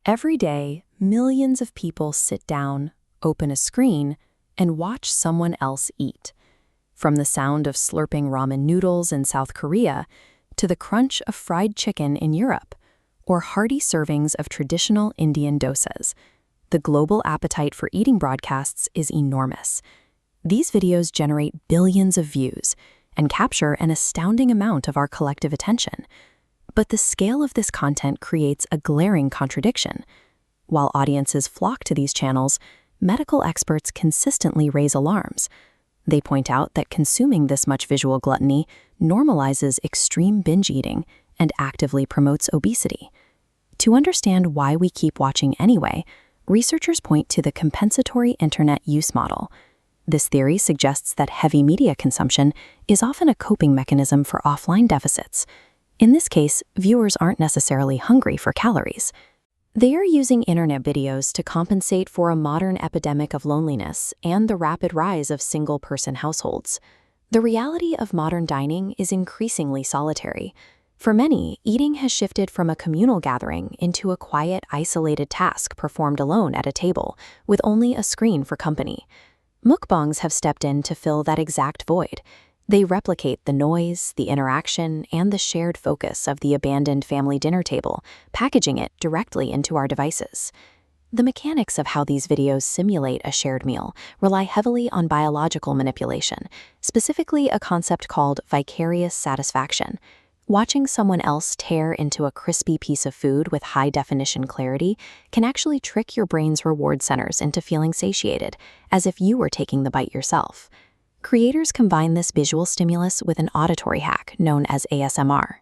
Every day, millions of people sit down, open a screen, and watch someone else eat. From the sound of slurping ramen noodles in South Korea to the crunch of fried chicken in Europe, or hearty servings of traditional Indian dosas, the global appetite for eating broadcasts is enormous. These videos generate billions of views and capture an astounding amount of our collective attention. But the scale of this content creates a glaring contradiction. While audiences flock to these channels, medical experts consistently raise alarms. They point out that consuming this much visual gluttony normalizes extreme binge eating and actively promotes obesity. To understand why we keep watching anyway, researchers point to the compensatory internet use model. This theory suggests that heavy media consumption is often a coping mechanism for offline deficits. In this case, viewers aren't necessarily hungry for calories. They are using internet videos to compensate for a modern epidemic of loneliness and the rapid rise of single-person households. The reality of modern dining is increasingly solitary. For many, eating has shifted from a communal gathering into a quiet, isolated task performed alone at a table, with only a screen for company. Mukbangs have stepped in to fill that exact void. They replicate the noise, the interaction, and the shared focus of the abandoned family dinner table, packaging it directly into our devices. The mechanics of how these videos simulate a shared meal rely heavily on biological manipulation, specifically a concept called vicarious satisfaction. Watching someone else tear into a crispy piece of food with high-definition clarity can actually trick your brain's reward centers into feeling satiated, as if you were taking the bite yourself. Creators combine this visual stimulus with an auditory hack known as ASMR.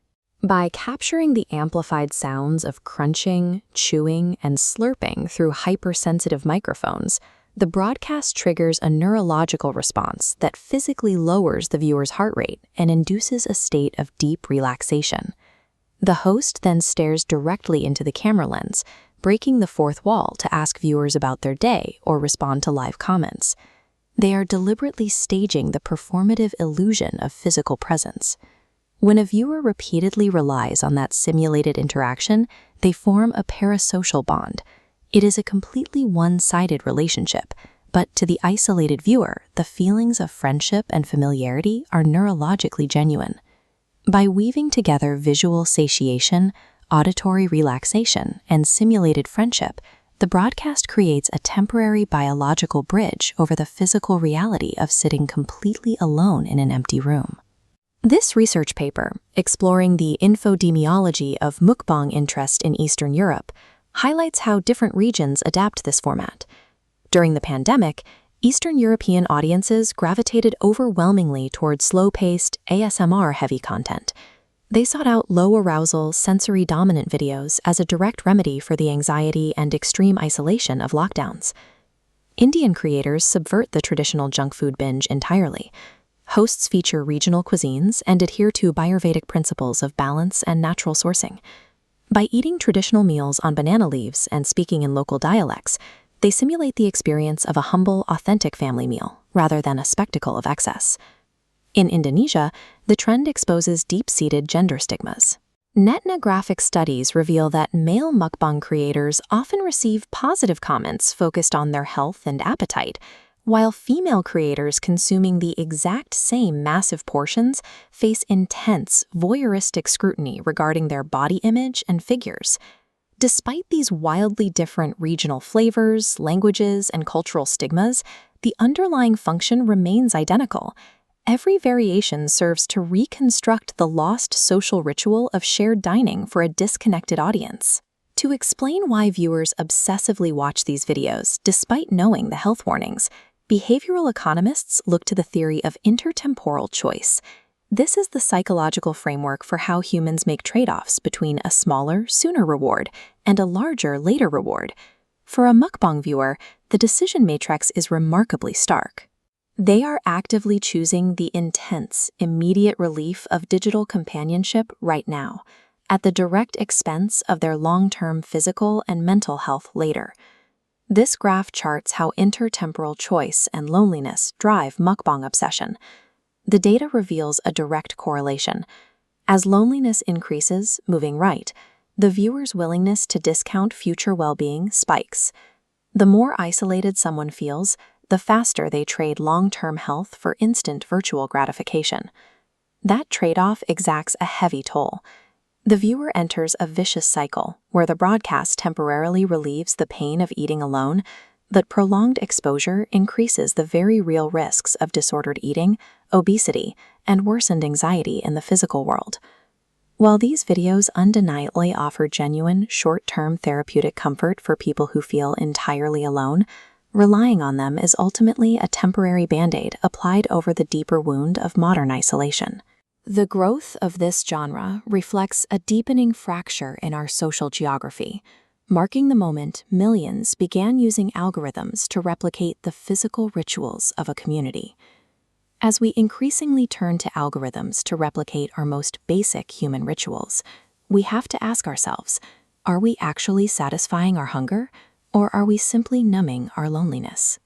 By capturing the amplified sounds of crunching, chewing, and slurping through hypersensitive microphones, the broadcast triggers a neurological response that physically lowers the viewer's heart rate and induces a state of deep relaxation. The host then stares directly into the camera lens, breaking the fourth wall to ask viewers about their day or respond to live comments. They are deliberately staging the performative illusion of physical presence. When a viewer repeatedly relies on that simulated interaction, they form a parasocial bond. It is a completely one-sided relationship, but to the isolated viewer, the feelings of friendship and familiarity are neurologically genuine. By weaving together visual satiation, auditory relaxation, and simulated friendship, the broadcast creates a temporary biological bridge over the physical reality of sitting completely alone in an empty room. This research paper, exploring the infodemiology of mukbang interest in Eastern Europe, highlights how different regions adapt this format. During the pandemic, Eastern European audiences gravitated overwhelmingly toward slow-paced, ASMR-heavy content. They sought out low-arousal, sensory-dominant videos as a direct remedy for the anxiety and extreme isolation of lockdowns. Indian creators subvert the traditional junk food binge entirely. Hosts feature regional cuisines and adhere to Ayurvedic principles of balance and natural sourcing. By eating traditional meals on banana leaves and speaking in local dialects, they simulate the experience of a humble, authentic family meal, rather than a spectacle of excess. In Indonesia, the trend exposes deep-seated gender stigmas. Ethnographic studies reveal that male mukbang creators often receive positive comments focused on their health and appetite, while female creators consuming the exact same massive portions face intense, voyeuristic scrutiny regarding their body image and figures. Despite these wildly different regional flavors, languages, and cultural stigmas, the underlying function remains identical. Every variation serves to reconstruct the lost social ritual of shared dining for a disconnected audience. To explain why viewers obsessively watch these videos despite knowing the health warnings, behavioral economists look to the theory of intertemporal choice. This is the psychological framework for how humans make trade-offs between a smaller, sooner reward and a larger, later reward. For a mukbang viewer, the decision matrix is remarkably stark. They are actively choosing the intense, immediate relief of digital companionship right now, at the direct expense of their long-term physical and mental health later. This graph charts how intertemporal choice and loneliness drive mukbang obsession. The data reveals a direct correlation. As loneliness increases, moving right, the viewer's willingness to discount future well-being spikes. The more isolated someone feels, the faster they trade long-term health for instant virtual gratification. That trade-off exacts a heavy toll. The viewer enters a vicious cycle where the broadcast temporarily relieves the pain of eating alone, but prolonged exposure increases the very real risks of disordered eating, obesity, and worsened anxiety in the physical world. While these videos undeniably offer genuine, short-term therapeutic comfort for people who feel entirely alone, relying on them is ultimately a temporary band-aid applied over the deeper wound of modern isolation. The growth of this genre reflects a deepening fracture in our social geography, marking the moment millions began using algorithms to replicate the physical rituals of a community. As we increasingly turn to algorithms to replicate our most basic human rituals, we have to ask ourselves, are we actually satisfying our hunger, or are we simply numbing our loneliness?